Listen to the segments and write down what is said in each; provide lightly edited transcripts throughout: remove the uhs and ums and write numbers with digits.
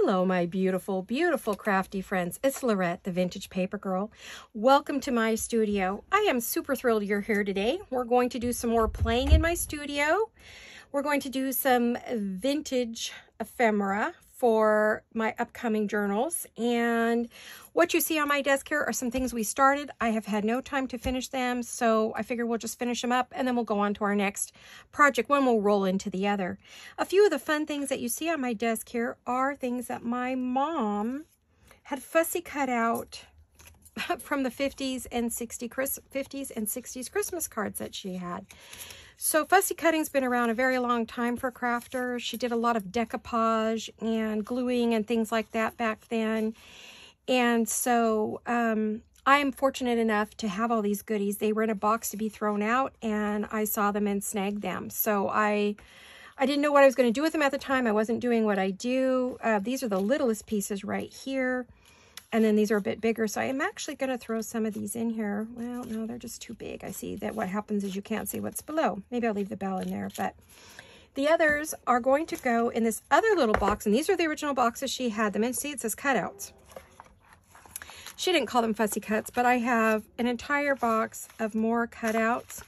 Hello, my beautiful, beautiful crafty friends. It's Laurette, the Vintage Paper Girl. Welcome to my studio. I am super thrilled you're here today. We're going to do some more playing in my studio. We're going to do some vintage ephemera for my upcoming journals. And what you see on my desk here are some things we started. I have had no time to finish them, so I figure we'll just finish them up and then we'll go on to our next project. One will roll into the other. A few of the fun things that you see on my desk here are things that my mom had fussy cut out from the 50s and 60s Christmas cards that she had. So fussy cutting's been around a very long time for crafters. She did a lot of decoupage and gluing and things like that back then. And so I am fortunate enough to have all these goodies. They were in a box to be thrown out, and I saw them and snagged them. So I didn't know what I was going to do with them at the time. I wasn't doing what I do. These are the littlest pieces right here. And then these are a bit bigger. So I am actually going to throw some of these in here. Well, no, they're just too big. I see that what happens is you can't see what's below. Maybe I'll leave the bell in there. But the others are going to go in this other little box. And these are the original boxes she had them in. See, it says cutouts. She didn't call them fussy cuts, but I have an entire box of more cutouts.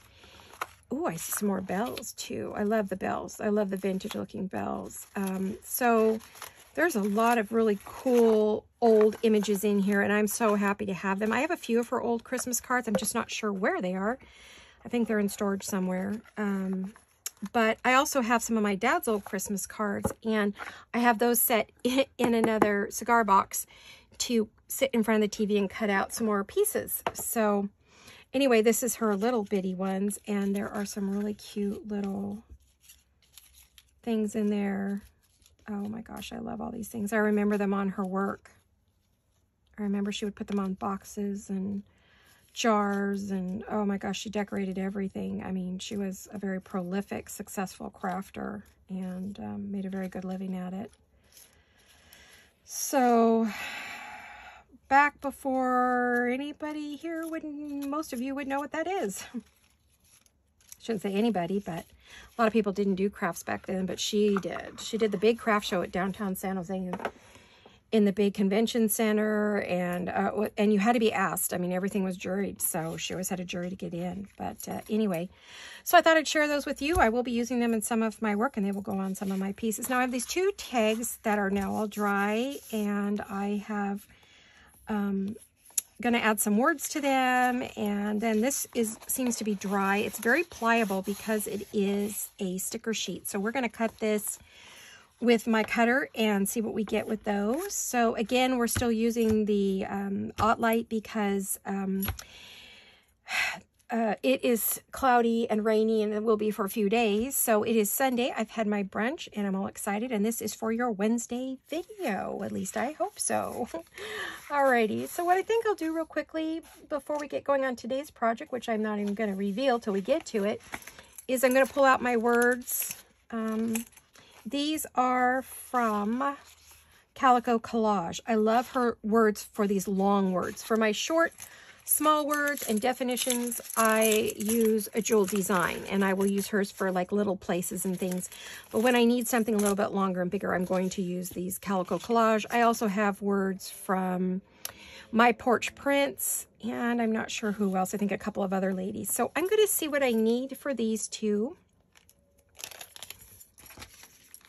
Oh, I see some more bells too. I love the bells. I love the vintage looking bells. So there's a lot of really cool old images in here, and I'm so happy to have them. I have a few of her old Christmas cards. I'm just not sure where they are. I think they're in storage somewhere. But I also have some of my dad's old Christmas cards, and I have those set in another cigar box to sit in front of the TV and cut out some more pieces. So anyway, this is her little bitty ones, and there are some really cute little things in there. Oh my gosh, I love all these things. I remember them on her work. I remember she would put them on boxes and jars, and oh my gosh, she decorated everything. I mean, she was a very prolific, successful crafter, and made a very good living at it. So back before anybody here most of you would know what that is. Shouldn't say anybody, but a lot of people didn't do crafts back then, but she did. She did the big craft show at downtown San Jose in the big convention center, and you had to be asked. I mean, everything was juried, so she always had a jury to get in. But anyway, so I thought I'd share those with you. I will be using them in some of my work, and they will go on some of my pieces. Now, I have these two tags that are now all dry, and I have going to add some words to them, and then this seems to be dry. It's very pliable because it is a sticker sheet. So we're going to cut this with my cutter and see what we get with those. So again, we're still using the Light because it is cloudy and rainy, and it will be for a few days. So it is Sunday. I've had my brunch and I'm all excited, and this is for your Wednesday video. At least I hope so. Alrighty, so what I think I'll do real quickly before we get going on today's project, which I'm not even going to reveal till we get to it, is I'm going to pull out my words. These are from Calico Collage. I love her words for these long words. For my short, small words and definitions, I use a Jewel Design, and I will use hers for like little places and things. But when I need something a little bit longer and bigger, I'm going to use these Calico Collage. I also have words from My Porch Prints, and I'm not sure who else. I think a couple of other ladies. So I'm going to see what I need for these two.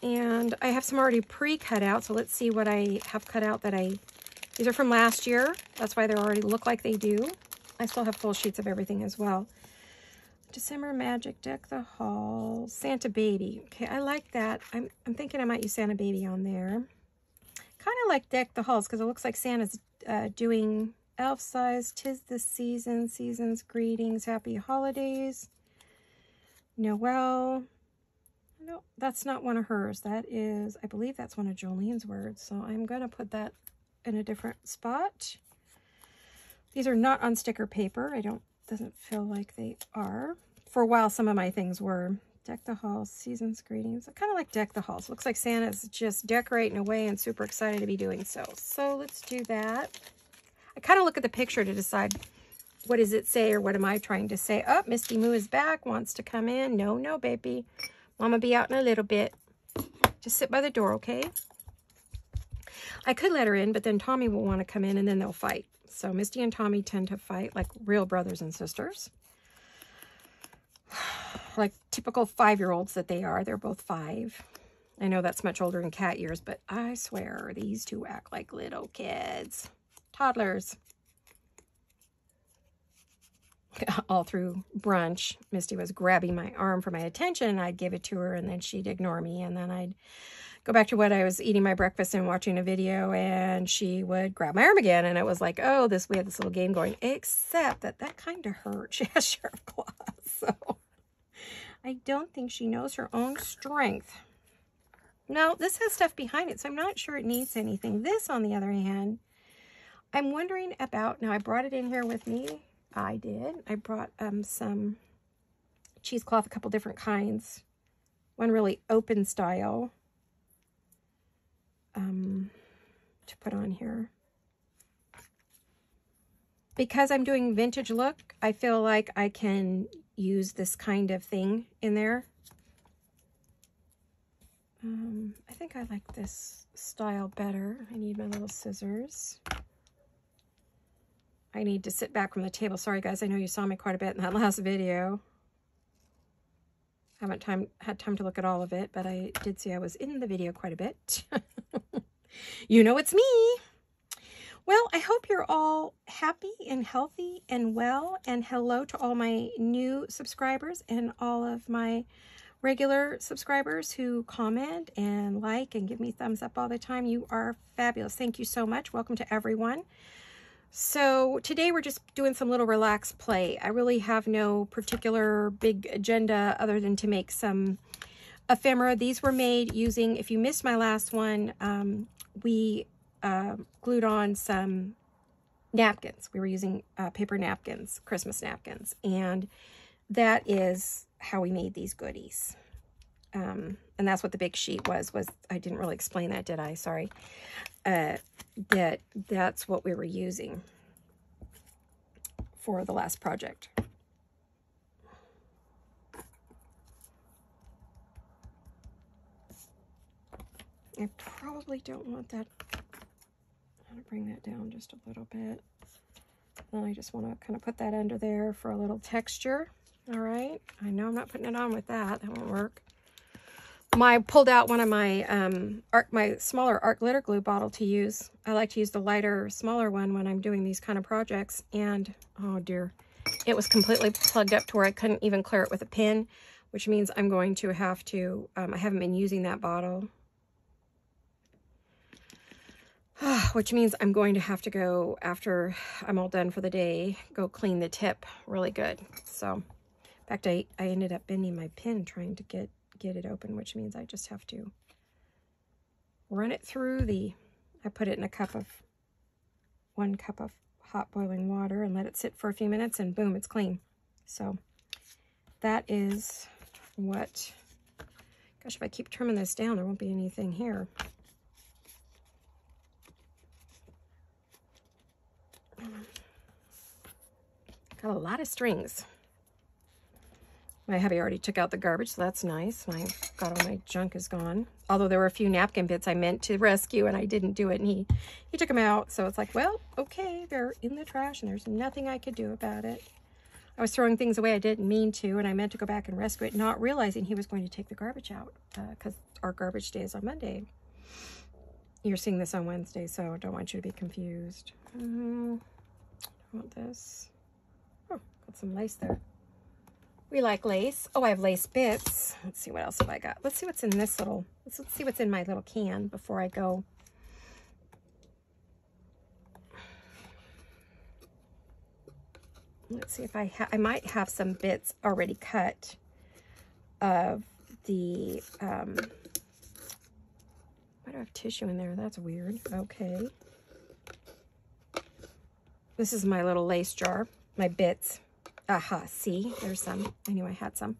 And I have some already pre-cut out, so let's see what I have cut out that these are from last year. That's why they already look like they do. I still have full sheets of everything as well. December Magic, Deck the Halls, Santa Baby. Okay, I like that. I'm thinking I might use Santa Baby on there. Kind of like Deck the Halls because it looks like Santa's doing elf size. 'Tis the season, season's greetings, happy holidays. Noel. No, that's not one of hers. That is, I believe that's one of Jolene's words. So I'm going to put that in a different spot. These are not on sticker paper. Doesn't feel like they are. For a while, some of my things were. Deck the Halls, Season's Greetings. I kind of like Deck the Halls. Looks like Santa's just decorating away and super excited to be doing so. So let's do that. I kind of look at the picture to decide what does it say or what am I trying to say. Oh, Misty Moo is back, wants to come in. No, baby. Mama be out in a little bit. Just sit by the door, okay? I could let her in, but then Tommy will want to come in and then they'll fight. So Misty and Tommy tend to fight like real brothers and sisters. Like typical 5-year-olds that they are. They're both 5. I know that's much older than cat years, but I swear these two act like little kids. Toddlers. All through brunch, Misty was grabbing my arm for my attention, and I'd give it to her, and then she'd ignore me, and then I'd go back to what I was eating my breakfast and watching a video, and she would grab my arm again, and it was like, oh, we had this little game going, except that kind of hurt. She has sharp claws, so I don't think she knows her own strength. No, this has stuff behind it, so I'm not sure it needs anything. This, on the other hand, I'm wondering about, now I brought it in here with me. I did. I brought some cheesecloth, a couple different kinds. One really open style to put on here. Because I'm doing vintage look, I feel like I can use this kind of thing in there. I think I like this style better. I need my little scissors. I need to sit back from the table. Sorry, guys. I know you saw me quite a bit in that last video. Haven't had time to look at all of it, but I did see I was in the video quite a bit. You know it's me. Well, I hope you're all happy and healthy and well. And hello to all my new subscribers and all of my regular subscribers who comment and like and give me thumbs up all the time. You are fabulous. Thank you so much. Welcome to everyone. So today we're just doing some little relaxed play. I really have no particular big agenda other than to make some ephemera. These were made using, if you missed my last one, we glued on some napkins. We were using paper napkins, Christmas napkins, and that is how we made these goodies. And that's what the big sheet was I didn't really explain that, did I? Sorry. That's what we were using for the last project. I probably don't want that. I'm going to bring that down just a little bit. And I just want to kind of put that under there for a little texture. All right. I know I'm not putting it on with that. That won't work. I pulled out one of my my smaller art glitter glue bottle to use. I like to use the lighter, smaller one when I'm doing these kind of projects. And, oh dear, it was completely plugged up to where I couldn't even clear it with a pin, which means I'm going to have to, I haven't been using that bottle. Which means I'm going to have to go, after I'm all done for the day, go clean the tip really good. So, in fact, I ended up bending my pin trying to get it open, which means I just have to run it through I put it in 1 cup of hot boiling water and let it sit for a few minutes, and boom, it's clean. So that is what, gosh, if I keep trimming this down, there won't be anything here. Got a lot of strings. My hubby already took out the garbage, so that's nice. All my junk is gone. Although there were a few napkin bits I meant to rescue, and I didn't do it, and he took them out. So it's like, well, okay, they're in the trash, and there's nothing I could do about it. I was throwing things away I didn't mean to, and I meant to go back and rescue it, not realizing he was going to take the garbage out, because our garbage day is on Monday. You're seeing this on Wednesday, so I don't want you to be confused. I want this. Oh, got some lace there. We like lace. Oh, I have lace bits. Let's see, what else have I got? Let's see what's in this little, let's see what's in my little can before I go. Let's see if I might have some bits already cut of the, why do I have tissue in there? That's weird. Okay. This is my little lace jar, my bits. Aha, see, there's some. I knew I had some.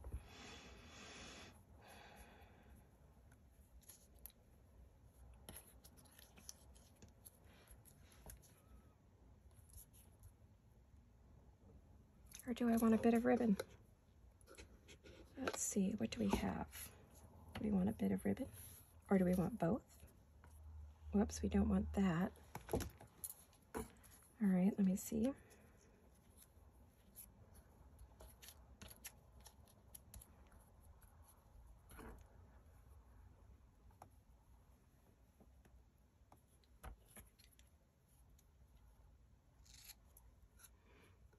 Or do I want a bit of ribbon? Let's see, what do we have? Do we want a bit of ribbon? Or do we want both? Whoops, we don't want that. All right, let me see.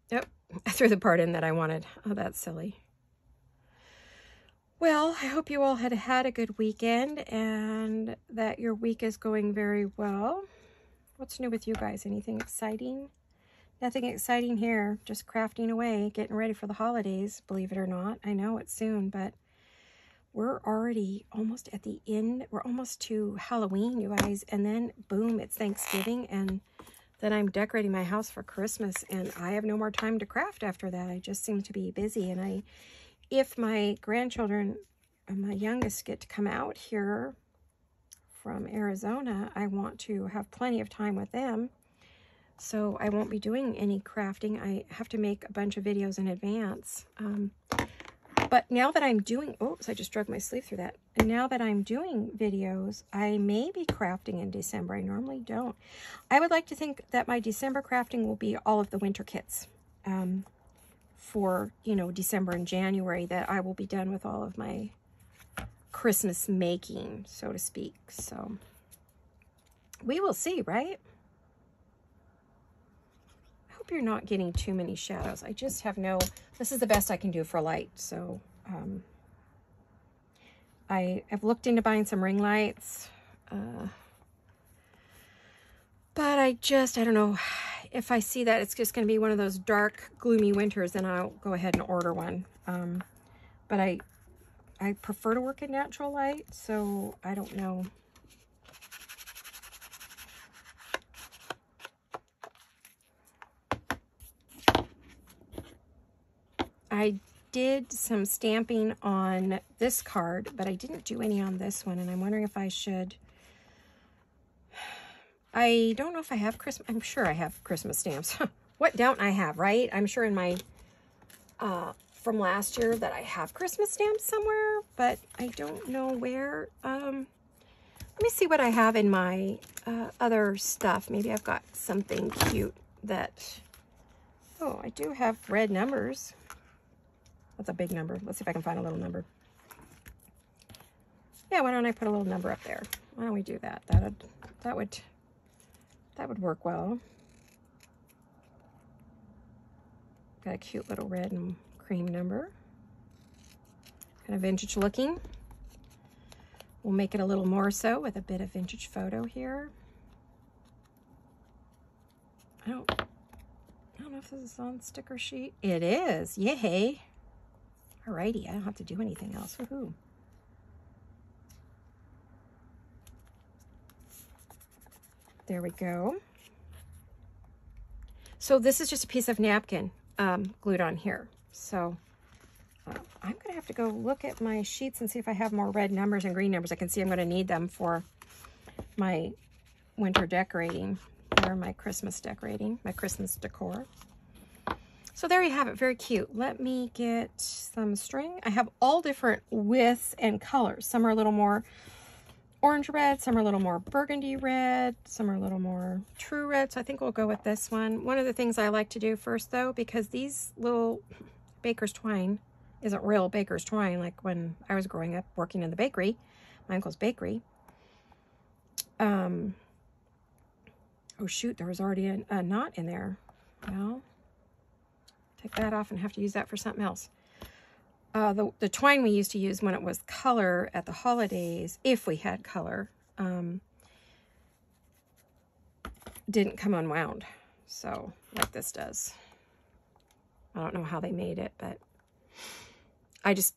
Yep, I threw the part in that I wanted. Oh, that's silly. Well, I hope you all had a good weekend and that your week is going very well. What's new with you guys? Anything exciting? Nothing exciting here. Just crafting away, getting ready for the holidays, believe it or not. I know it's soon, but we're already almost at the end. We're almost to Halloween, you guys. And then, boom, it's Thanksgiving. And then I'm decorating my house for Christmas. And I have no more time to craft after that. I just seem to be busy. And if my grandchildren, my youngest, get to come out here from Arizona, I want to have plenty of time with them. So I won't be doing any crafting. I have to make a bunch of videos in advance. But now that I'm doing, oops, I just drug my sleeve through that. And now that I'm doing videos, I may be crafting in December. I normally don't. I would like to think that my December crafting will be all of the winter kits for, you know, December and January, that I will be done with all of my Christmas making, so to speak. So we will see, right? You're not getting too many shadows. I just have no, this is the best I can do for light. So I have looked into buying some ring lights, but I don't know if I see that it's just going to be one of those dark, gloomy winters, then I'll go ahead and order one. But I prefer to work in natural light, so I don't know. I did some stamping on this card, but I didn't do any on this one, and I'm wondering if I should. I don't know if I have Christmas. I'm sure I have Christmas stamps. What don't I have, right? I'm sure in my from last year that I have Christmas stamps somewhere, but I don't know where. Let me see what I have in my other stuff. Maybe I've got something cute that. Oh, I do have red numbers. That's a big number. Let's see if I can find a little number. Yeah, why don't I put a little number up there? Why don't we do that? That would work well. Got a cute little red and cream number. Kind of vintage looking. We'll make it a little more so with a bit of vintage photo here. I don't know if this is on sticker sheet. It is. Yay. Alrighty, I don't have to do anything else. Woohoo. There we go. So this is just a piece of napkin glued on here. So I'm going to have to go look at my sheets and see if I have more red numbers and green numbers. I can see I'm going to need them for my winter decorating or my Christmas decorating, my Christmas decor. So there you have it, very cute. Let me get some string. I have all different widths and colors. Some are a little more orange red, some are a little more burgundy red, some are a little more true red. So I think we'll go with this one. One of the things I like to do first though, because these little baker's twine isn't real baker's twine like when I was growing up working in the bakery, my uncle's bakery. Oh shoot, there was already a knot in there. Well, take that off and have to use that for something else. The twine we used to use when it was color at the holidays, if we had color, didn't come unwound. So, like this does. I don't know how they made it, but I just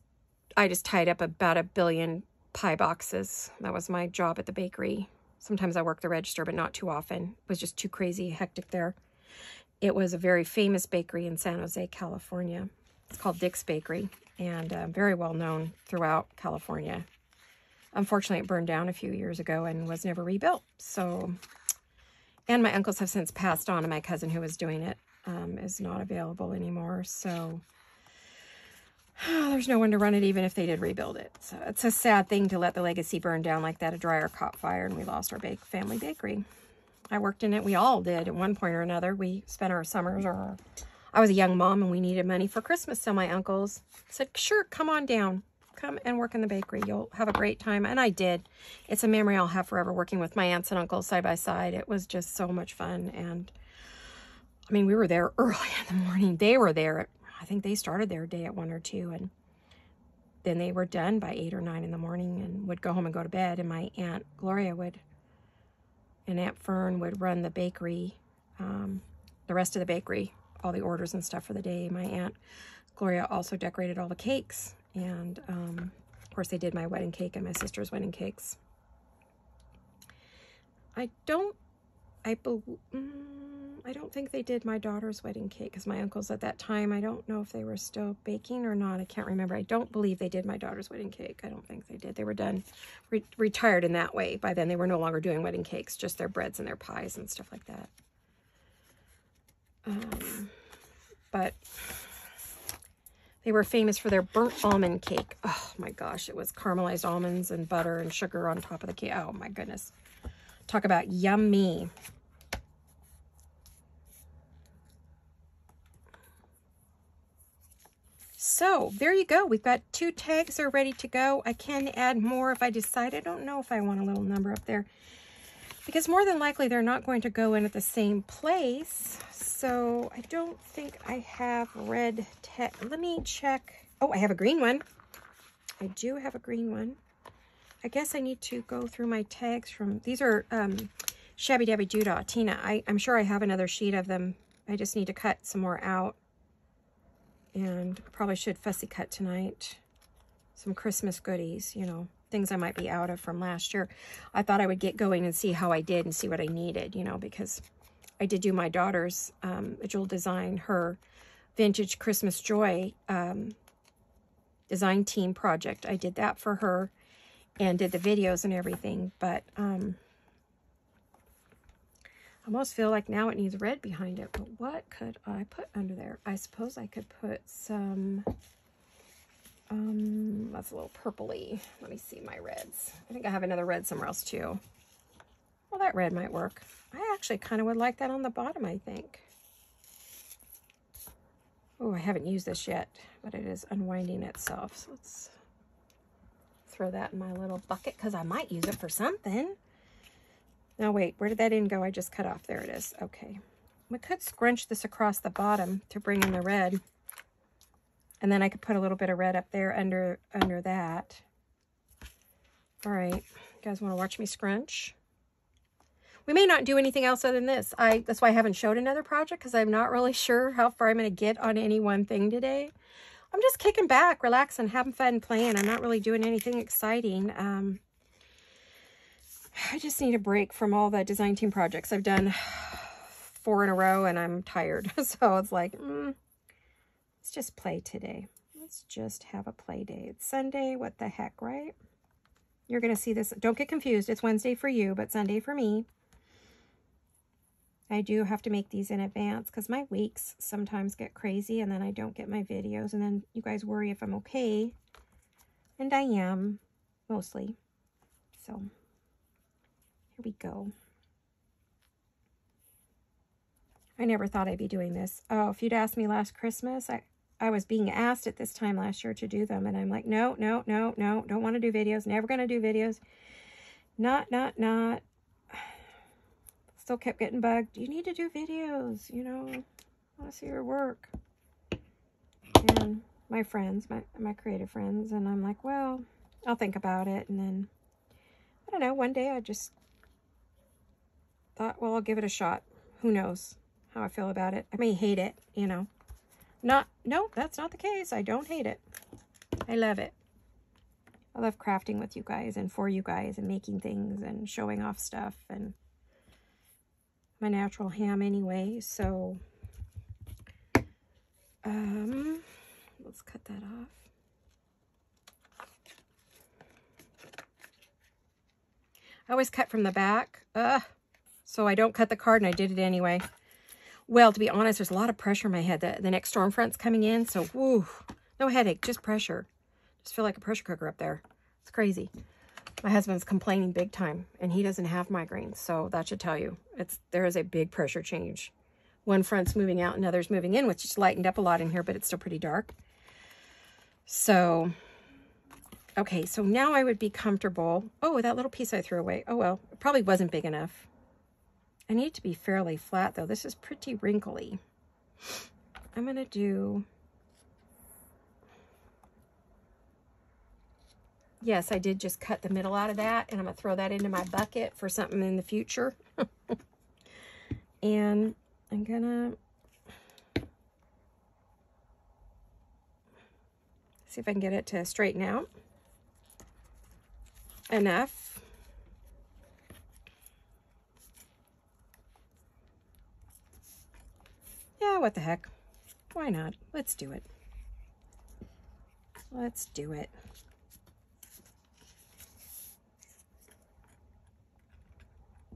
tied up about 1 billion pie boxes. That was my job at the bakery. Sometimes I worked the register, but not too often. It was just too crazy hectic there. It was a very famous bakery in San Jose, California. It's called Dick's Bakery, and very well known throughout California. Unfortunately, it burned down a few years ago and was never rebuilt. So, and my uncles have since passed on, and my cousin who was doing it is not available anymore. So, There's no one to run it even if they did rebuild it. So it's a sad thing to let the legacy burn down like that. A dryer caught fire and we lost our family bakery. I worked in it. We all did at one point or another. We spent our summers, or I was a young mom and we needed money for Christmas. So my uncles said, sure, come on down. Come and work in the bakery. You'll have a great time. And I did. It's a memory I'll have forever, working with my aunts and uncles side by side. It was just so much fun. And I mean, we were there early in the morning. They were there. I think they started their day at 1 or 2. And then they were done by 8 or 9 in the morning and would go home and go to bed. And my Aunt Gloria and Aunt Fern would run the bakery, the rest of the bakery, all the orders and stuff for the day. My Aunt Gloria also decorated all the cakes. And, of course, they did my wedding cake and my sister's wedding cakes. I don't think they did my daughter's wedding cake, because my uncles at that time, I don't know if they were still baking or not. I can't remember. I don't believe they did my daughter's wedding cake. I don't think they did. They were done, retired in that way. By then, they were no longer doing wedding cakes, just their breads and their pies and stuff like that. But they were famous for their burnt almond cake. Oh my gosh, it was caramelized almonds and butter and sugar on top of the cake. Oh my goodness. Talk about yummy. So there you go. We've got 2 tags are ready to go. I can add more if I decide. I don't know if I want a little number up there, because more than likely they're not going to go in at the same place. So I don't think I have red tag. Let me check. Oh, I have a green one. I do have a green one. I guess I need to go through my tags from, these are Shabby Dabby Doodah. Tina, I'm sure I have another sheet of them. I just need to cut some more out. And probably should fussy cut tonight. Some Christmas goodies, you know, things I might be out of from last year. I thought I would get going and see how I did and see what I needed, you know, because I did do my daughter's Jewel Design, her Vintage Christmas Joy design team project. I did that for her and did the videos and everything, but I almost feel like now it needs red behind it. But what could I put under there? I suppose I could put some, that's a little purpley. Let me see my reds. I think I have another red somewhere else too. Well, that red might work. I actually kind of would like that on the bottom, I think. Oh, I haven't used this yet, but it is unwinding itself. So let's throw that in my little bucket, because I might use it for something. Now, wait, where did that end go? I just cut off. There it is. Okay. We could scrunch this across the bottom to bring in the red. And then I could put a little bit of red up there under that. All right. You guys want to watch me scrunch? We may not do anything else other than this. That's why I haven't showed another project, because I'm not really sure how far I'm going to get on any one thing today. I'm just kicking back, relaxing, having fun, playing. I'm not really doing anything exciting. I just need a break from all the design team projects. I've done 4 in a row and I'm tired. So it's like, let's just play today. Let's just have a play day. It's Sunday. What the heck, right? You're going to see this. Don't get confused. It's Wednesday for you, but Sunday for me. I do have to make these in advance because my weeks sometimes get crazy and then I don't get my videos. And then you guys worry if I'm okay. And I am, mostly. So here we go. I never thought I'd be doing this. Oh, if you'd asked me last Christmas, I was being asked at this time last year to do them. And I'm like, no, don't want to do videos. Never going to do videos. Not. Still kept getting bugged. You need to do videos, you know. I want to see your work. And my friends, my creative friends. And I'm like, well, I'll think about it. And then, I don't know, one day I just thought, well, I'll give it a shot. Who knows how I feel about it. I may hate it, you know. No, that's not the case. I don't hate it. I love it. I love crafting with you guys and for you guys and making things and showing off stuff. And my natural ham anyway, so let's cut that off. I always cut from the back, so I don't cut the card, and I did it anyway. Well, to be honest, there's a lot of pressure in my head. The next storm front's coming in, so woo, No headache, just pressure. Just feel like a pressure cooker up there. It's crazy. My husband's complaining big time, and he doesn't have migraines, so that should tell you. There is a big pressure change. One front's moving out, and other's moving in, which is lightened up a lot in here, but it's still pretty dark. So, okay, so now I would be comfortable. Oh, that little piece I threw away. Oh, well, it probably wasn't big enough. I need it to be fairly flat, though. This is pretty wrinkly. I'm going to do... Yes, I did just cut the middle out of that, and I'm going to throw that into my bucket for something in the future. And I'm going to see if I can get it to straighten out enough. Yeah, what the heck? Why not? Let's do it. Let's do it.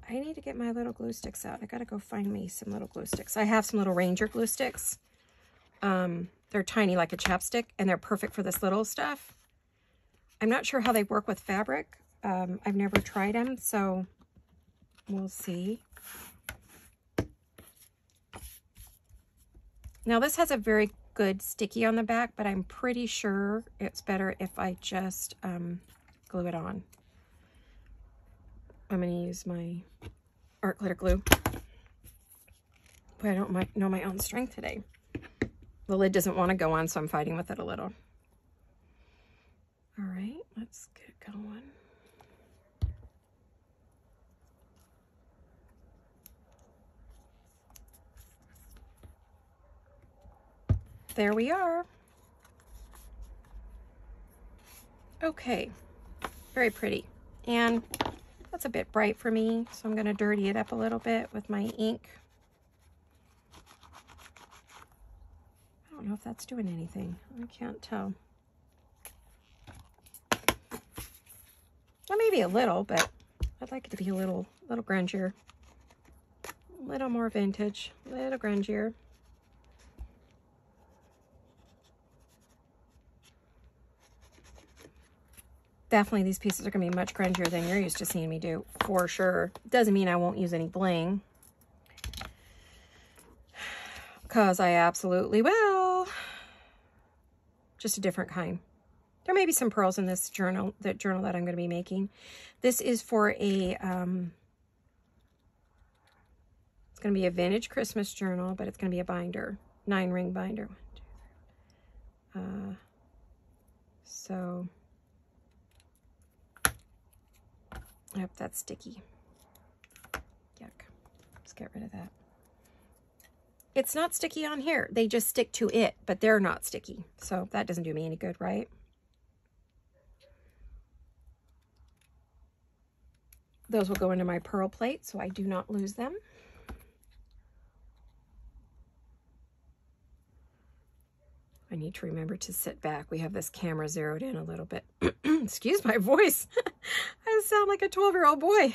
I need to get my little glue sticks out. I gotta go find me some little glue sticks. I have some little Ranger glue sticks. They're tiny like a chapstick, and they're perfect for this little stuff. I'm not sure how they work with fabric. I've never tried them, so we'll see. Now this has a very good sticky on the back, but I'm pretty sure it's better if I just glue it on. I'm going to use my art glitter glue. But I don't know my own strength today. The lid doesn't want to go on, so I'm fighting with it a little. All right, let's get going. There we are. Okay, very pretty. And that's a bit bright for me, so I'm going to dirty it up a little bit with my ink. I don't know if that's doing anything. I can't tell. Well, maybe a little, but I'd like it to be a little grungier. A little more vintage, a little grungier. Definitely these pieces are going to be much grungier than you're used to seeing me do, for sure. Doesn't mean I won't use any bling, because I absolutely will. Just a different kind. There may be some pearls in this journal, that I'm going to be making. This is for a, it's going to be a vintage Christmas journal, but it's going to be a binder, 9-ring binder. So... Yep, that's sticky. Yuck. Let's get rid of that. It's not sticky on here. They just stick to it, but they're not sticky. So that doesn't do me any good, right? Those will go into my pearl plate, so I do not lose them. I need to remember to sit back. We have this camera zeroed in a little bit. Excuse my voice. I sound like a 12-year-old boy.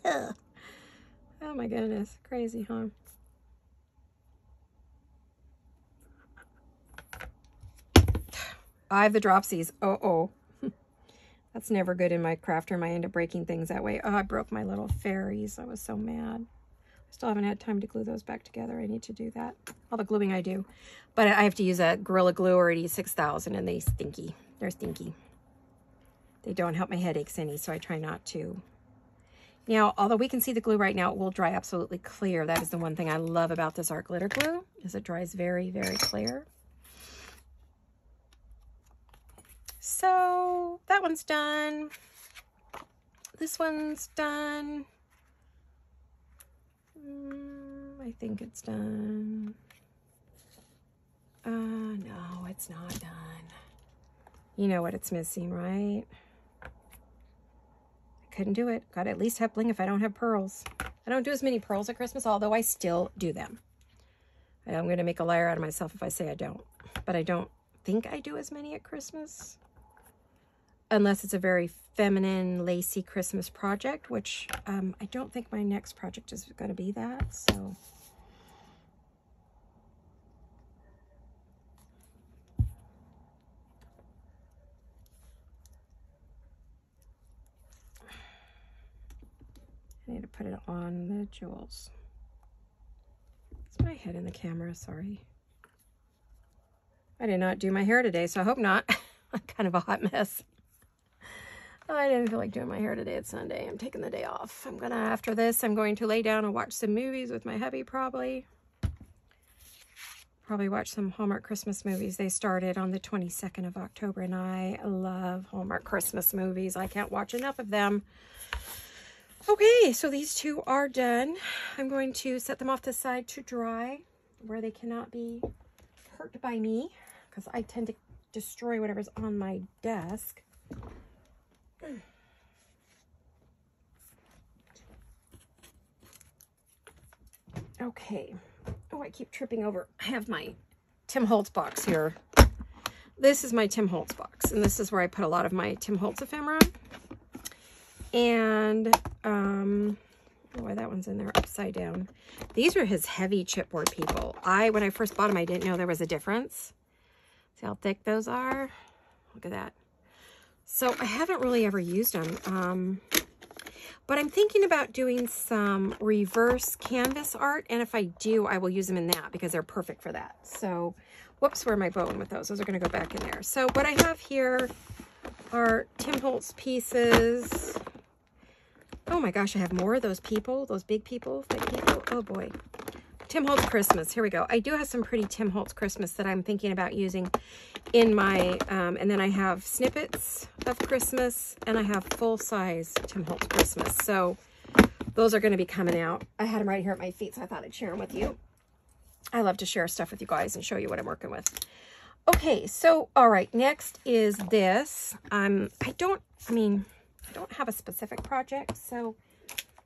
Oh my goodness. Crazy, huh? I have the dropsies. Oh. That's never good in my craft room. I end up breaking things that way. Oh, I broke my little fairies. I was so mad. I still haven't had time to glue those back together. I need to do that. All the gluing I do. But I have to use a Gorilla Glue or an E6000, and they stinky. They're stinky. They don't help my headaches any, so I try not to. Now, although we can see the glue right now, it will dry absolutely clear. That is the one thing I love about this art glitter glue, is it dries very, very clear. So that one's done. This one's done. I think it's done. No, it's not done. You know what it's missing, right? I couldn't do it. Gotta at least have bling if I don't have pearls. I don't do as many pearls at Christmas, although I still do them. I'm going to make a liar out of myself if I say I don't. But I don't think I do as many at Christmas. Unless it's a very feminine, lacy Christmas project, which I don't think my next project is going to be that. So, I need to put it on the jewels. It's my head in the camera, sorry. I did not do my hair today, so I hope not. I'm kind of a hot mess. I didn't feel like doing my hair today. It's Sunday. I'm taking the day off. After this, I'm going to lay down and watch some movies with my hubby probably. Probably watch some Hallmark Christmas movies. They started on the 22nd of October, and I love Hallmark Christmas movies. I can't watch enough of them. Okay, so these two are done. I'm going to set them off to the side to dry where they cannot be hurt by me, because I tend to destroy whatever's on my desk. Okay. Oh, I keep tripping over. I have my Tim Holtz box here. This is my Tim Holtz box, and this is where I put a lot of my Tim Holtz ephemera. And, oh, that one's in there upside down. These are his heavy chipboard people. When I first bought them, I didn't know there was a difference. See how thick those are? Look at that. So I haven't really ever used them. But I'm thinking about doing some reverse canvas art. And if I do, I will use them in that because they're perfect for that. So, whoops, where am I going with those? Those are going to go back in there. So what I have here are Tim Holtz pieces. Oh my gosh, I have more of those people, those big people, thick people. Oh boy. Tim Holtz Christmas. Here we go. I do have some pretty Tim Holtz Christmas that I'm thinking about using in my, and then I have snippets of Christmas, and I have full-size Tim Holtz Christmas. So those are going to be coming out. I had them right here at my feet, so I thought I'd share them with you. I love to share stuff with you guys and show you what I'm working with. Okay, so, all right, next is this. I don't have a specific project, so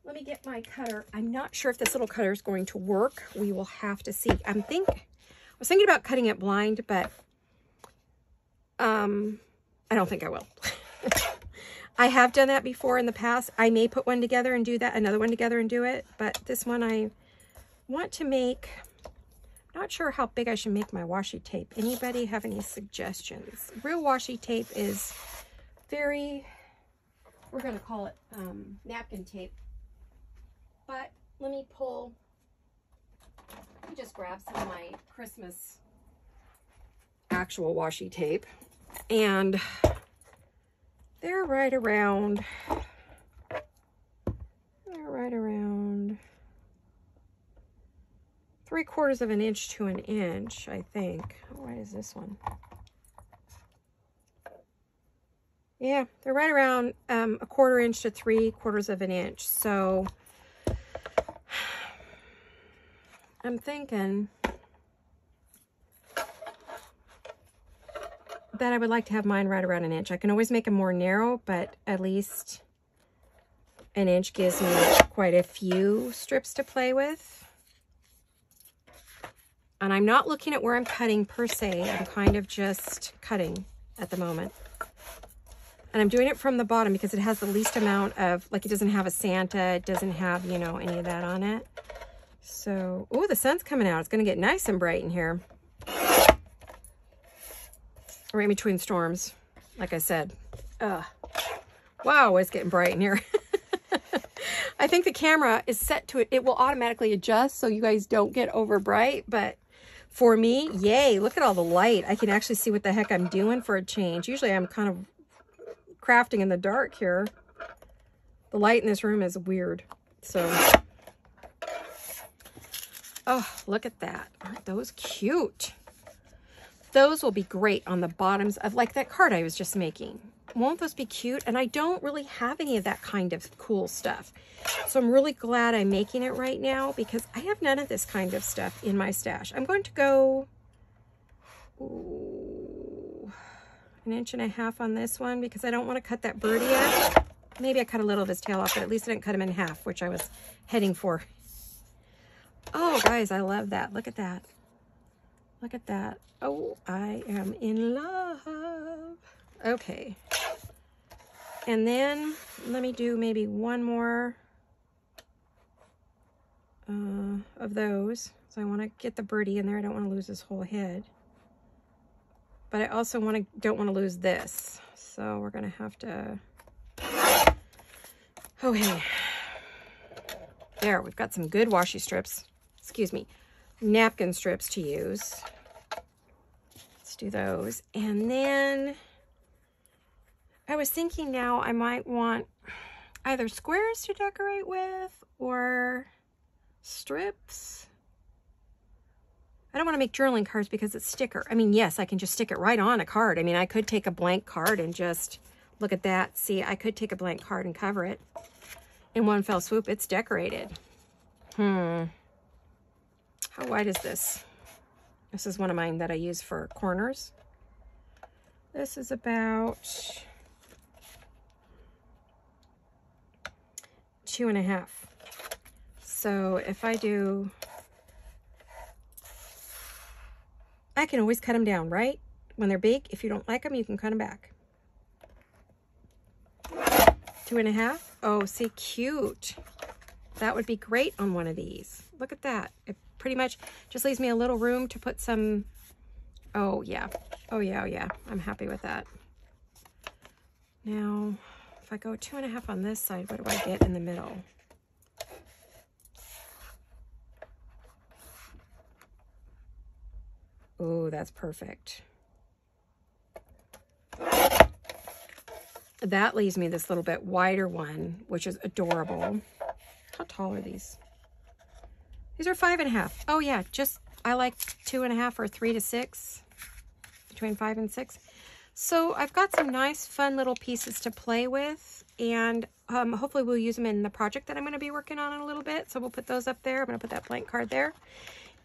let me get my cutter. I'm not sure if this little cutter is going to work. We will have to see. I was thinking about cutting it blind, but I don't think I will. I have done that before in the past. I may put one together and do that, another one together and do it, but this one I want to make. Not sure how big I should make my washi tape. Anybody have any suggestions? Real washi tape is very, we're going to call it napkin tape. But let me just grab some of my Christmas actual washi tape. And they're right around 3/4 of an inch to an inch, I think. What is this one? Yeah, they're right around 1/4 inch to 3/4 of an inch. So I'm thinking that I would like to have mine right around an inch. I can always make them more narrow, but at least an inch gives me quite a few strips to play with. And I'm not looking at where I'm cutting per se. I'm kind of just cutting at the moment. And I'm doing it from the bottom because it has the least amount of, like, it doesn't have a Santa. It doesn't have, you know, any of that on it. So, oh, the sun's coming out. It's going to get nice and bright in here. Right in between storms, like I said. Wow, it's getting bright in here. I think the camera is set to it. It will automatically adjust so you guys don't get over bright. But for me, yay, look at all the light. I can actually see what the heck I'm doing for a change. Usually I'm kind of crafting in the dark here. The light in this room is weird. So, oh, look at that. Aren't those cute? Those will be great on the bottoms of, like, that card I was just making. Won't those be cute? And I don't really have any of that kind of cool stuff. So I'm really glad I'm making it right now because I have none of this kind of stuff in my stash. I'm going to go 1.5 inches on this one because I don't want to cut that birdie up. Maybe I cut a little of his tail off, but at least I didn't cut him in half, which I was heading for. Oh, guys, I love that. Look at that. Look at that. Oh, I am in love. Okay. And then let me do maybe one more of those. So I want to get the birdie in there. I don't want to lose his whole head. But I also don't want to lose this. So we're going to have to... Okay. There, we've got some good washi strips. Excuse me, napkin strips to use. Let's do those. And then I was thinking now I might want either squares to decorate with or strips. I don't want to make journaling cards because it's sticker. I mean, yes, I can just stick it right on a card. I mean, I could take a blank card and just look at that. See, I could take a blank card and cover it in one fell swoop. It's decorated. How wide is this? This is one of mine that I use for corners. This is about 2.5. So if I do, I can always cut them down, right? When they're big, if you don't like them, you can cut them back. 2.5. Oh, see, cute. That would be great on one of these. Look at that. It pretty much just leaves me a little room to put some, oh yeah. Oh yeah, oh yeah. I'm happy with that. Now, if I go 2.5 on this side, what do I get in the middle? Oh, that's perfect. That leaves me this little bit wider one, which is adorable. How tall are these? These are 5.5. Oh yeah, just, I like 2.5 or 3 to 6, between 5 and 6. So I've got some nice, fun little pieces to play with, and hopefully we'll use them in the project that I'm going to be working on in a little bit. So we'll put those up there. I'm going to put that blank card there.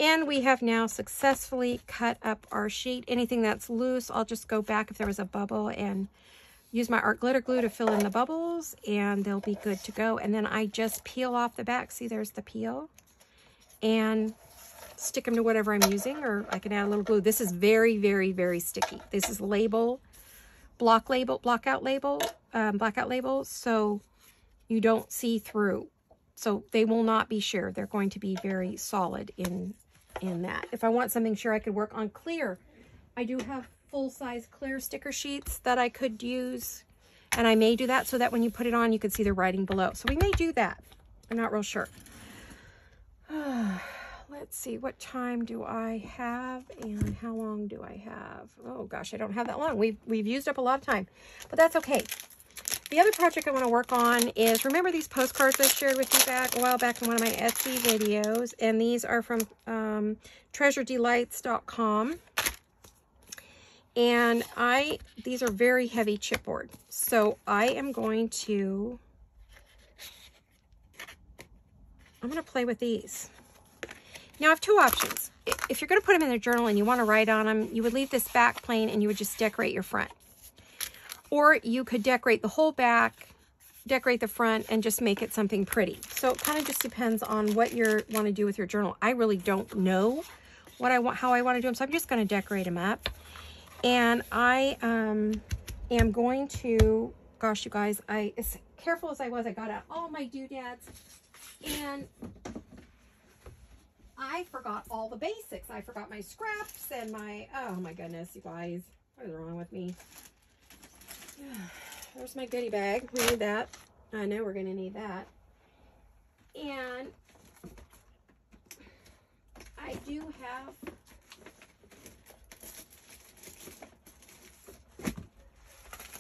And we have now successfully cut up our sheet. Anything that's loose, I'll just go back if there was a bubble and use my art glitter glue to fill in the bubbles, and they'll be good to go. And then I just peel off the back. See, there's the peel. And stick them to whatever I'm using, or I can add a little glue. This is very, very, very sticky. This is blackout label, so you don't see through. So they will not be sheer. They're going to be very solid in that. If I want something sheer, I could work on clear. I do have full-size clear sticker sheets that I could use, and I may do that so that when you put it on, you can see the writing below. So we may do that. I'm not real sure. Let's see, what time do I have and how long do I have? Oh gosh, I don't have that long. We've used up a lot of time, but that's okay. The other project I want to work on is, remember these postcards I shared with you a while back in one of my Etsy videos, and these are from treasuredelights.com. And these are very heavy chipboard. So I'm going to play with these. Now I have two options. If you're going to put them in a journal and you want to write on them, you would leave this back plain and you would just decorate your front. Or you could decorate the whole back, decorate the front, and just make it something pretty. So it kind of just depends on what you want to do with your journal. I really don't know how I want to do them, so I'm just going to decorate them up. And I am going to, gosh, you guys, as careful as I was, I got out all my doodads, and I forgot all the basics. I forgot my scraps and oh my goodness, you guys, what is wrong with me? There's my goodie bag. We need that. I know we're going to need that. And I do have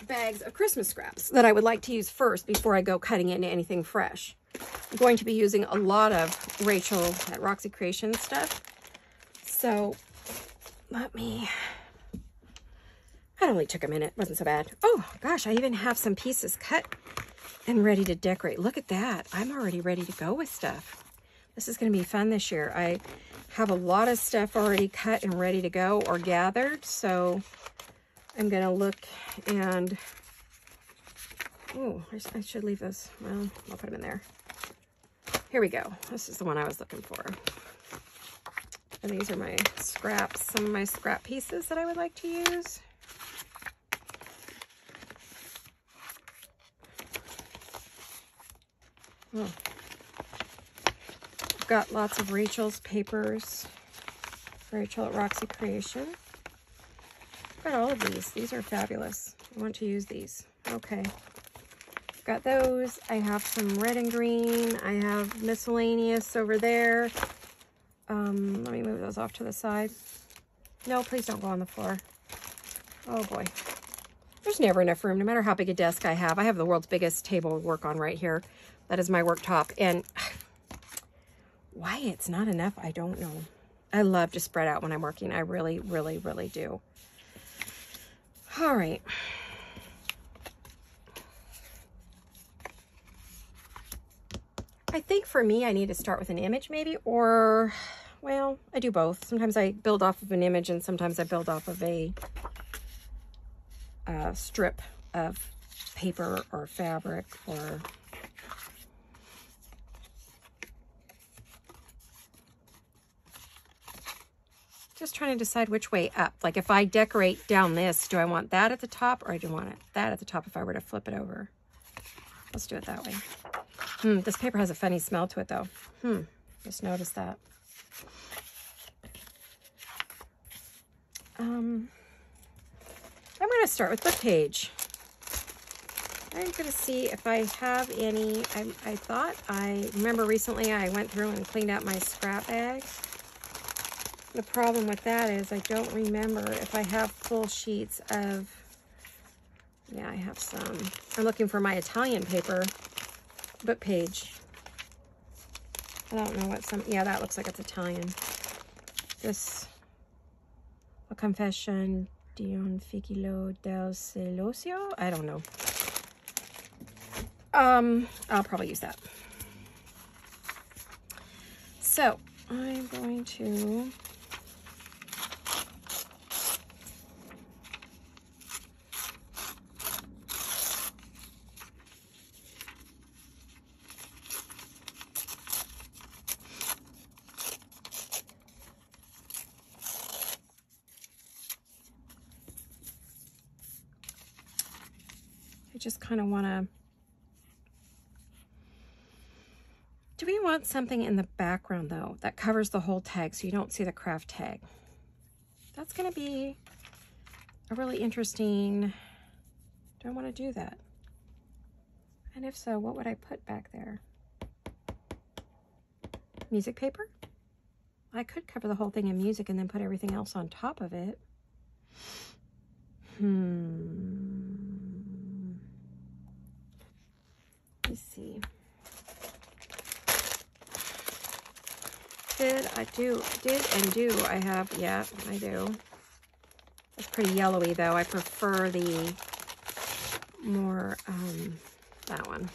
bags of Christmas scraps that I would like to use first before I go cutting into anything fresh. I'm going to be using a lot of Rachel at Roxy Creations stuff. So that only took a minute. Wasn't so bad. Oh gosh, I even have some pieces cut and ready to decorate. Look at that. I'm already ready to go with stuff. This is going to be fun this year. I have a lot of stuff already cut and ready to go or gathered. So I'm going to look and, oh, I should leave this. Well, I'll put them in there. Here we go. This is the one I was looking for. And these are my scraps, some of my scrap pieces that I would like to use. Oh. I've got lots of Rachel's papers. Rachel at Roxy Creation. I've got all of these. These are fabulous. I want to use these. Okay. got those. I have some red and green. I have miscellaneous over there. Let me move those off to the side. No, please don't go on the floor. Oh boy. There's never enough room, no matter how big a desk I have. I have the world's biggest table to work on right here. That is my worktop. And why it's not enough, I don't know. I love to spread out when I'm working. I really, really, really do. All right. I think for me, I need to start with an image maybe, or, well, I do both. Sometimes I build off of an image and sometimes I build off of a strip of paper or fabric or... Just trying to decide which way up. Like if I decorate down this, do I want that at the top or do I want that at the top if I were to flip it over? Let's do it that way. This paper has a funny smell to it though. Just noticed that. I'm going to start with book page. I'm going to see if I have any. I remember recently I went through and cleaned out my scrap bag. The problem with that is I don't remember if I have full sheets of, yeah, I have some. I'm looking for my Italian paper book page. I don't know what some, yeah, that looks like it's Italian. This, A Confession di un Figlio del Celosio? I don't know. I'll probably use that. So, I'm going to... I just kind of want to, do we want something in the background though that covers the whole tag so you don't see the craft tag? That's going to be a really interesting, do I want to do that? And if so, what would I put back there? Music paper? I could cover the whole thing in music and then put everything else on top of it. Let's see. I have, yeah, I do. It's pretty yellowy though. I prefer the more, that one.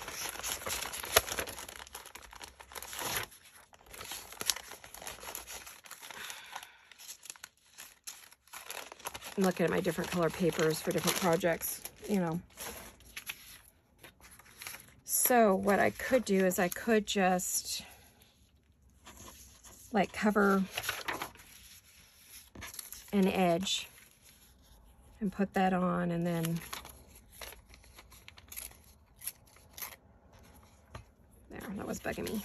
I'm looking at my different color papers for different projects, you know. So what I could do is I could just like cover an edge and put that on, and then there, that was bugging me.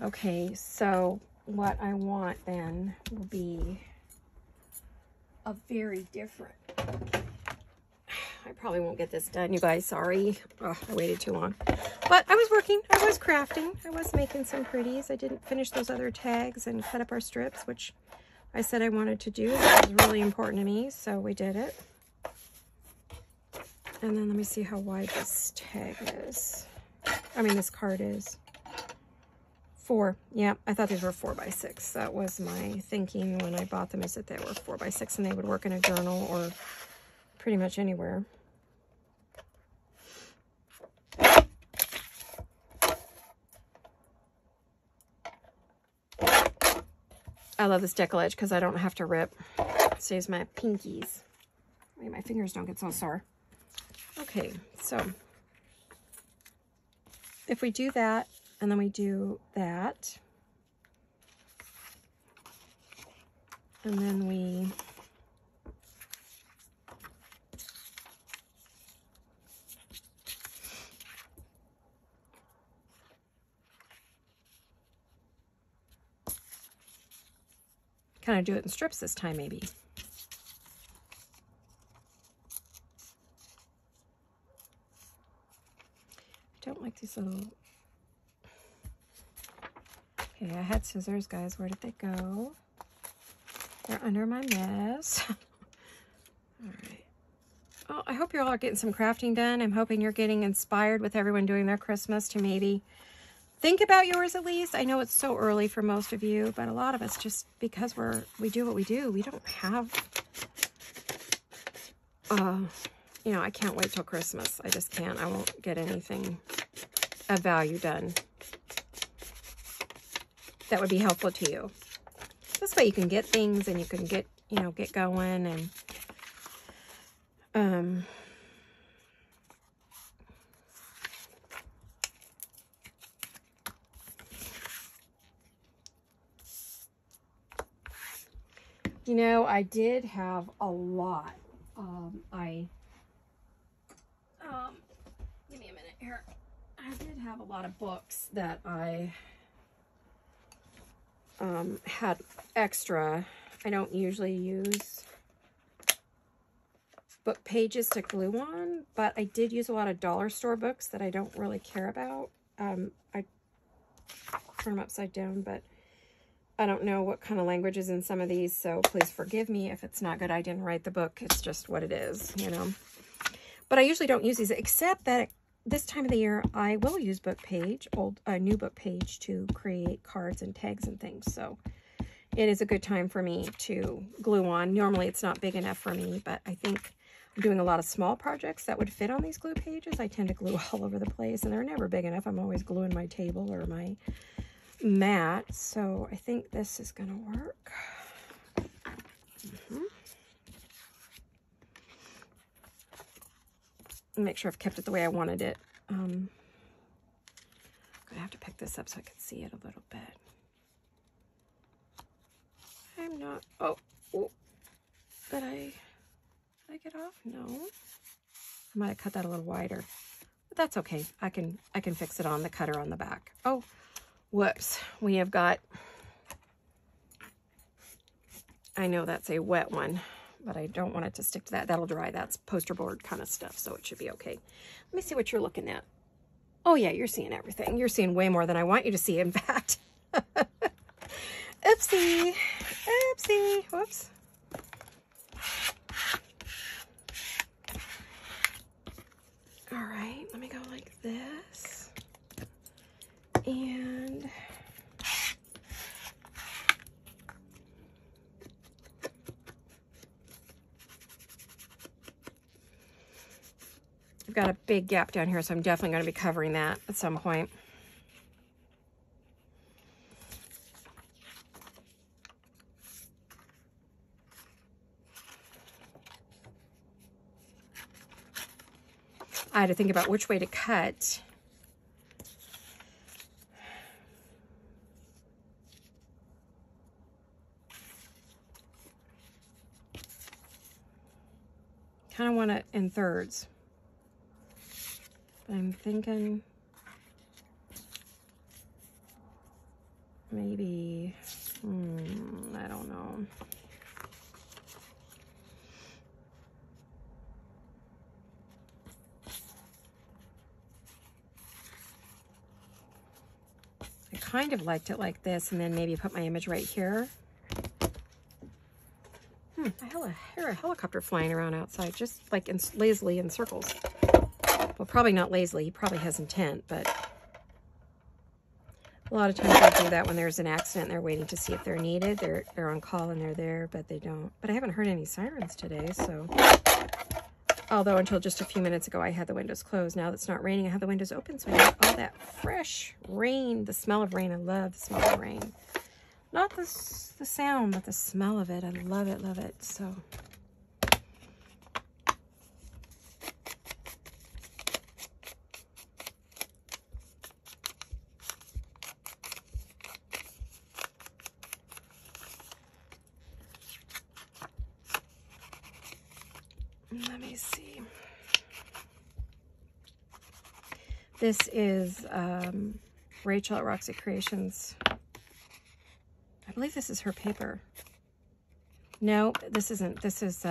Okay, so what I want then will be a very different, I probably won't get this done, you guys, sorry. Oh, I waited too long. But I was working, I was crafting, I was making some pretties. I didn't finish those other tags and cut up our strips, which I said I wanted to do. That was really important to me, so we did it. And then let me see how wide this tag is. I mean, this card is. 4. Yeah, I thought these were 4x6. That was my thinking when I bought them, is that they were 4x6 and they would work in a journal or pretty much anywhere. I love this decal edge because I don't have to rip. It saves my pinkies. Wait, my fingers don't get so sore. Okay, so if we do that, and then we do that, and then we kind of do it in strips this time, maybe. Okay, I had scissors, guys. Where did they go? They're under my mess. All right. Oh, I hope you all are getting some crafting done. I'm hoping you're getting inspired with everyone doing their Christmas to maybe think about yours at least. I know it's so early for most of you, but a lot of us, just because we do what we do, we don't have, you know, I can't wait till Christmas. I just can't. I won't get anything of value done that would be helpful to you. This way you can get things and you can get, you know, get going and, you know, I did have a lot. Give me a minute here. I did have a lot of books that I had extra. I don't usually use book pages to glue on, but I did use a lot of dollar store books that I don't really care about. I turn them upside down, but I don't know what kind of language is in some of these, so please forgive me if it's not good. I didn't write the book. It's just what it is, you know. But I usually don't use these, except that this time of the year, I will use book page, new book page, to create cards and tags and things. So it is a good time for me to glue on. Normally it's not big enough for me, but I think I'm doing a lot of small projects that would fit on these glue pages. I tend to glue all over the place, and they're never big enough. I'm always gluing my table or my mat, so I think this is gonna work. Make sure I've kept it the way I wanted it. I'm gonna have to pick this up so I can see it a little bit. I'm not, did I get off? No. I might have cut that a little wider, but that's okay. I can fix it on the cutter on the back. Oh, whoops. We have got, I know that's a wet one, but I don't want it to stick to that. That'll dry. That's poster board kind of stuff, so it should be okay. Let me see what you're looking at. Oh yeah, you're seeing everything. You're seeing way more than I want you to see, in fact. Oopsie. Oopsie. Whoops. All right, let me go like this. And I've got a big gap down here, so I'm definitely going to be covering that at some point. I had to think about which way to cut. Kind of want it in thirds. But I'm thinking maybe, I don't know. I kind of liked it like this, and then maybe put my image right here. I hear a helicopter flying around outside, just like lazily in circles. Well, probably not lazily. He probably has intent, but a lot of times they do that when there's an accident. They're waiting to see if they're needed. They're on call and they're there, but they don't. But I haven't heard any sirens today, so. Although until just a few minutes ago, I had the windows closed. Now that it's not raining, I have the windows open, so I get all that fresh rain. The smell of rain. I love the smell of rain. Not the sound, but the smell of it. I love it, love it. So. Let me see. This is Rachel at Roxy Creations. I believe this is her paper. No, this isn't. This is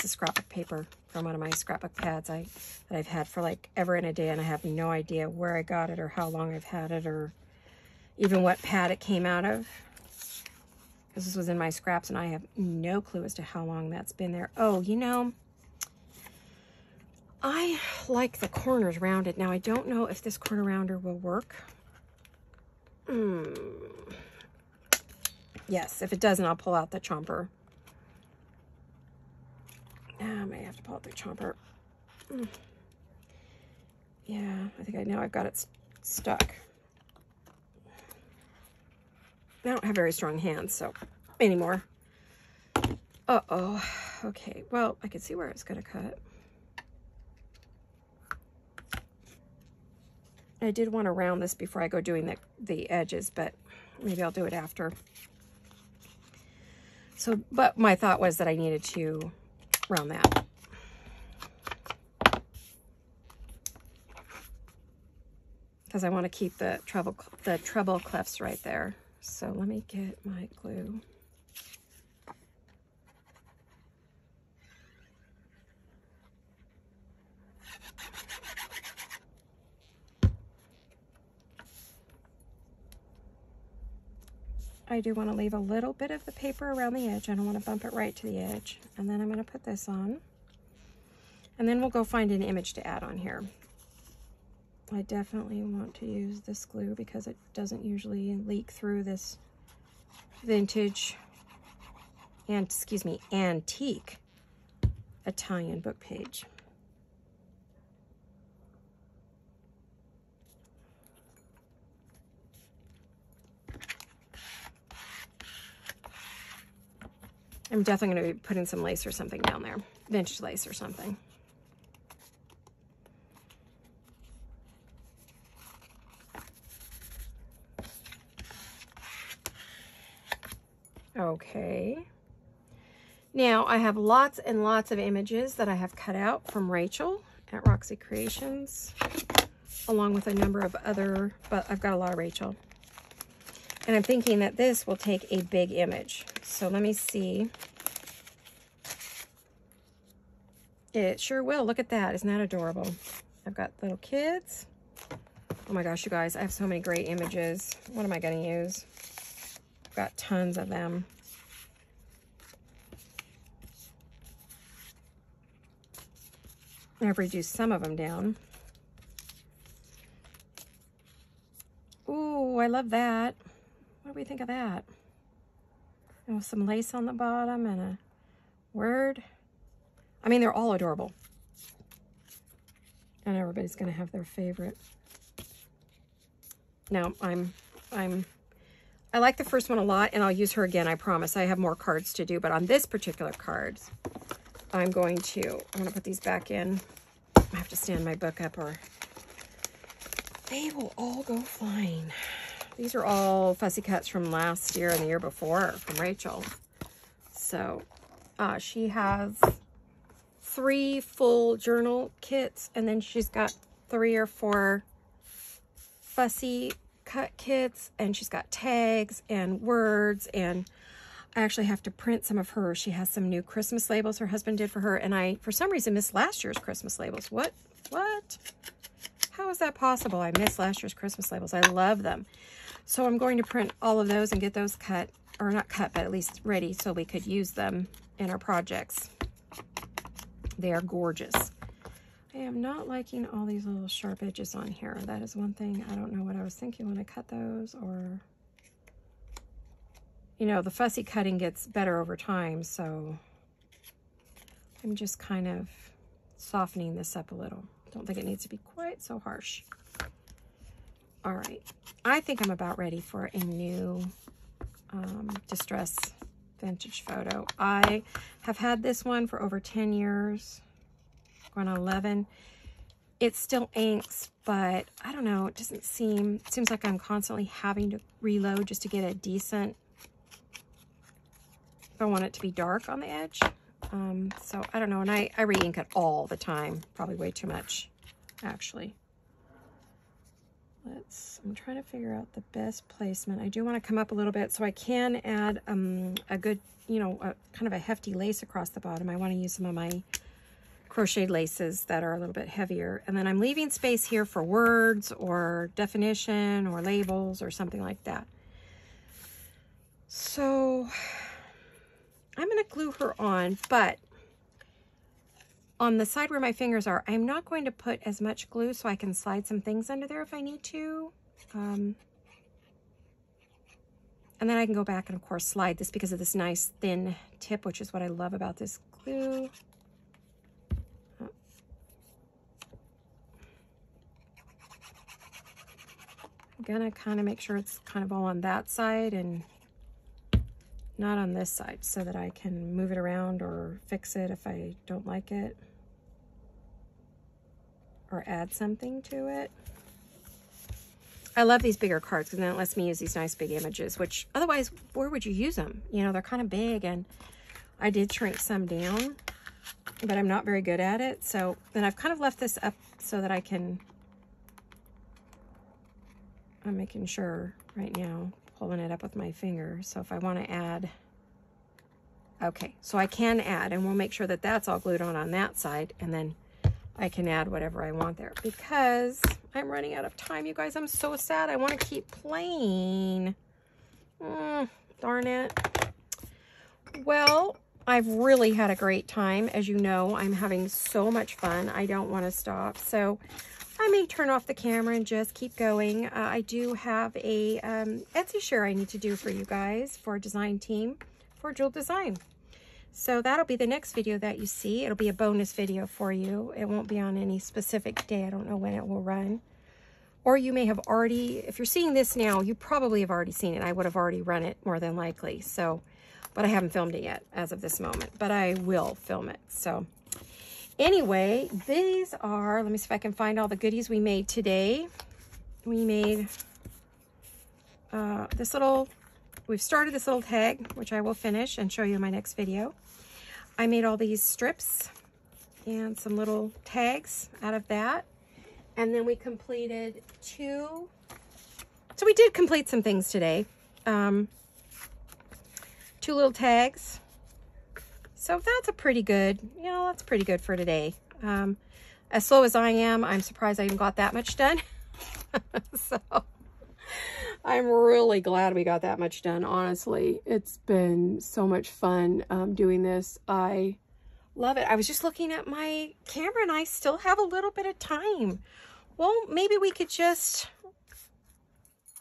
scrapbook paper from one of my scrapbook pads that I've had for like ever and a day, and I have no idea where I got it or how long I've had it or even what pad it came out of. Because this was in my scraps and I have no clue as to how long that's been there. Oh, you know, I like the corners rounded. Now, I don't know if this corner rounder will work. Yes, if it doesn't, I'll pull out the chomper. I may have to pull out the chomper. Yeah, I think I know I've got it stuck. I don't have very strong hands, so anymore. Uh-oh. Okay, well, I can see where it's going to cut. I did want to round this before I go doing the edges, but maybe I'll do it after. So, but my thought was that I needed to round that. Because I want to keep the treble clefs right there. So let me get my glue. I do want to leave a little bit of the paper around the edge. I don't want to bump it right to the edge. And then I'm going to put this on. And then we'll go find an image to add on here. I definitely want to use this glue because it doesn't usually leak through this vintage, and excuse me, antique Italian book page. I'm definitely going to be putting some lace or something down there, vintage lace or something. Okay. Now I have lots and lots of images that I have cut out from Rachel at Roxy Creations, along with a number of other, but I've got a lot of Rachel. And I'm thinking that this will take a big image. So let me see. It sure will. Look at that. Isn't that adorable? I've got little kids. Oh my gosh, you guys, I have so many great images. What am I going to use? I've got tons of them. I've reduced some of them down. Ooh, I love that. What do we think of that? And with some lace on the bottom and a word. I mean, they're all adorable. And everybody's going to have their favorite. Now, I like the first one a lot, and I'll use her again, I promise. I have more cards to do, but on this particular card, I'm going to put these back in. I have to stand my book up or they will all go flying. These are all fussy cuts from last year and the year before from Rachel. So she has 3 full journal kits, and then she's got 3 or 4 fussy cut kits, and she's got tags and words, and I actually have to print some of hers. She has some new Christmas labels her husband did for her, and I, for some reason, missed last year's Christmas labels. What? How is that possible? I missed last year's Christmas labels. I love them. So I'm going to print all of those and get those cut, or not cut, but at least ready so we could use them in our projects. They are gorgeous. I am not liking all these little sharp edges on here. That is one thing. I don't know what I was thinking when I cut those, or, you know, the fussy cutting gets better over time, so I'm just kind of softening this up a little. Don't think it needs to be quite so harsh. All right. I think I'm about ready for a new distress vintage photo. I have had this one for over 10 years. Going on 11. It still inks, but I don't know, it doesn't seem, it seems like I'm constantly having to reload just to get a decent, if I want it to be dark on the edge. So I don't know, and I re-ink it all the time, probably way too much, actually. I'm trying to figure out the best placement. I do want to come up a little bit so I can add a good, you know, kind of a hefty lace across the bottom. I want to use some of my crocheted laces that are a little bit heavier. And then I'm leaving space here for words or definition or labels or something like that. So I'm going to glue her on, but on the side where my fingers are, I'm not going to put as much glue so I can slide some things under there if I need to. And then I can go back and, of course, slide this because of this nice thin tip, which is what I love about this glue. I'm gonna kind of make sure it's kind of all on that side and not on this side so that I can move it around or fix it if I don't like it or add something to it. I love these bigger cards because then it lets me use these nice big images, which otherwise, where would you use them? You know, they're kind of big, and I did shrink some down, but I'm not very good at it. So then I've kind of left this up so that I can, I'm making sure right now, pulling it up with my finger. So if I want to add, okay, so I can add, and we'll make sure that that's all glued on that side, and then I can add whatever I want there because I'm running out of time, you guys. I'm so sad. I want to keep playing. Darn it. Well, I've really had a great time. As you know, I'm having so much fun. I don't want to stop. So I may turn off the camera and just keep going. I do have a Etsy share I need to do for you guys for design team for Jewel Design. So that'll be the next video that you see. It'll be a bonus video for you. It won't be on any specific day. I don't know when it will run. Or you may have already, if you're seeing this now, you probably have already seen it. I would have already run it more than likely. So, but I haven't filmed it yet as of this moment. But I will film it. So anyway, these are, let me see if I can find all the goodies we made today. We made this little, we've started this little tag, which I will finish and show you in my next video. I made all these strips and some little tags out of that. And then we completed two. So we did complete some things today. 2 little tags. So that's a pretty good, you know, that's pretty good for today. As slow as I am, I'm surprised I even got that much done. So I'm really glad we got that much done, honestly. It's been so much fun doing this. I love it. I was just looking at my camera and I still have a little bit of time. Well, maybe we could just,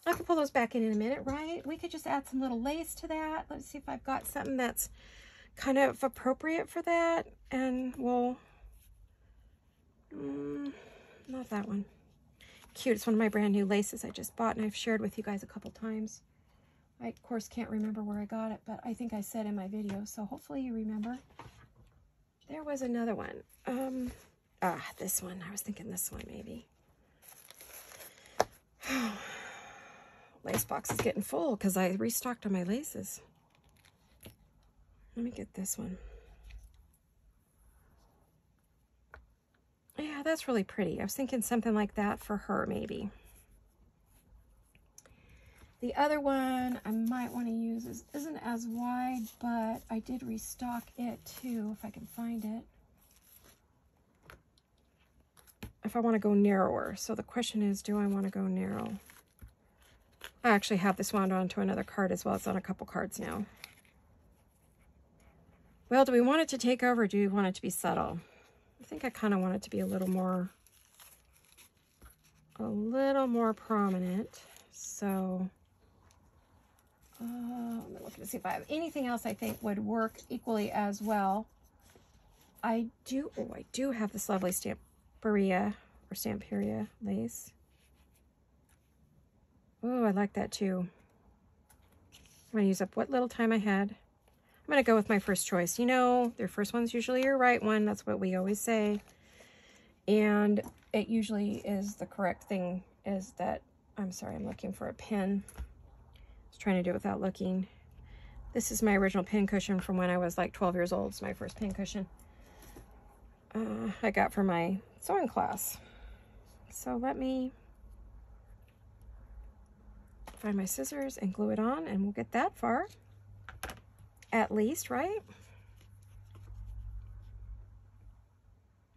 I can pull those back in a minute, right? We could just add some little lace to that. Let's see if I've got something that's kind of appropriate for that. And we'll, not that one. Cute. It's one of my brand new laces I just bought and I've shared with you guys a couple times. I, of course, can't remember where I got it, but I think I said in my video, so hopefully you remember. There was another one. This one. I was thinking this one, maybe. Lace box is getting full because I restocked on my laces. Let me get this one. Yeah, that's really pretty. I was thinking something like that for her, maybe. The other one I might want to use isn't as wide, but I did restock it too, if I can find it. If I want to go narrower. So the question is, do I want to go narrow? I actually have this wound onto another card as well. It's on a couple cards now. Well, do we want it to take over or do we want it to be subtle? I think I kind of want it to be a little more prominent. So let me look to see if I have anything else I think would work equally as well. I do have this lovely Stamperia or Stamperia lace. Oh, I like that too. I'm going to use up what little time I had. I'm going to go with my first choice. You know, their first one's usually your right one. That's what we always say. And it usually is the correct thing is that, I'm sorry, I'm looking for a pin. I was trying to do it without looking. This is my original pin cushion from when I was like 12 years old. It's my first pin cushion I got for my sewing class. So let me find my scissors and glue it on, and we'll get that far. At least, right?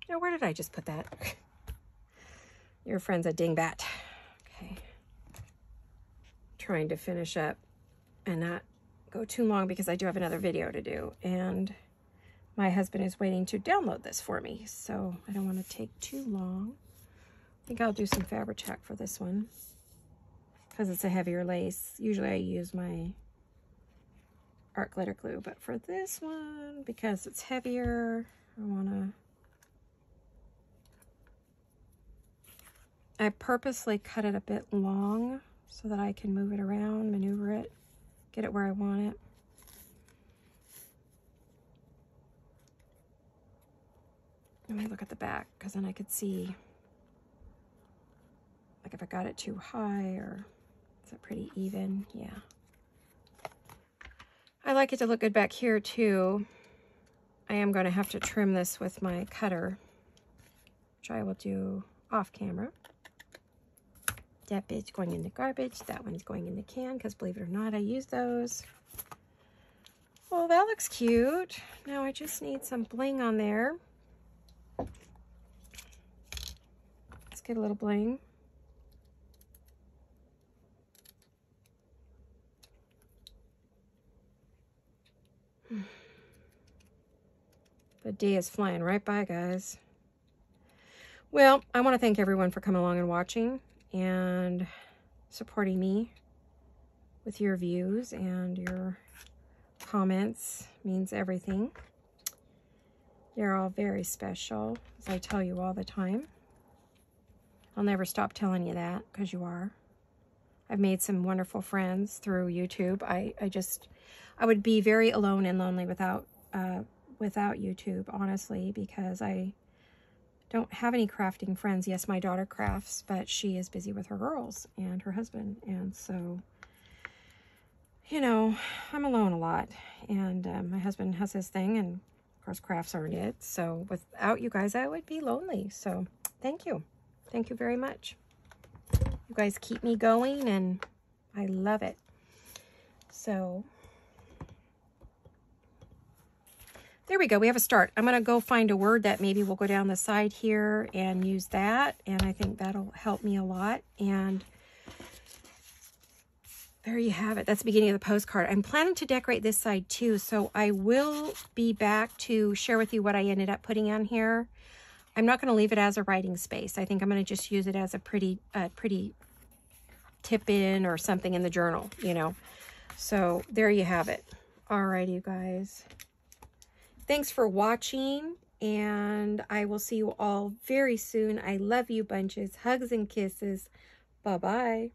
Now, where did I just put that? Your friend's a dingbat. Okay. Trying to finish up and not go too long because I do have another video to do. And my husband is waiting to download this for me, so I don't want to take too long. I think I'll do some fabric check for this one because it's a heavier lace. Usually I use my art glitter glue, but for this one, because it's heavier, I purposely cut it a bit long so that I can move it around, maneuver it, get it where I want it. Let me look at the back, because then I could see, like, if I got it too high, or is it pretty even? Yeah. I like it to look good back here, too. I am going to have to trim this with my cutter, which I will do off camera. That bit's going in the garbage. That one's going in the can, because believe it or not, I use those. Well, that looks cute. Now I just need some bling on there. Let's get a little bling. The day is flying right by, guys. Well, I want to thank everyone for coming along and watching and supporting me with your views, and your comments means everything. You're all very special, as I tell you all the time. I'll never stop telling you that, because you are. I've made some wonderful friends through YouTube. I would be very alone and lonely without YouTube, honestly, because I don't have any crafting friends. Yes, my daughter crafts, but she is busy with her girls and her husband, and so, you know, I'm alone a lot. And my husband has his thing, and of course crafts aren't it. So without you guys, I would be lonely. So thank you. Thank you very much. You guys keep me going, and I love it. So there we go. We have a start. I'm going to go find a word that maybe will go down the side here and use that. And I think that'll help me a lot. And there you have it. That's the beginning of the postcard. I'm planning to decorate this side too. So I will be back to share with you what I ended up putting on here. I'm not going to leave it as a writing space. I think I'm going to just use it as a pretty tip in or something in the journal, you know. So there you have it. All right, you guys. Thanks for watching, and I will see you all very soon. I love you bunches. Hugs and kisses. Bye-bye.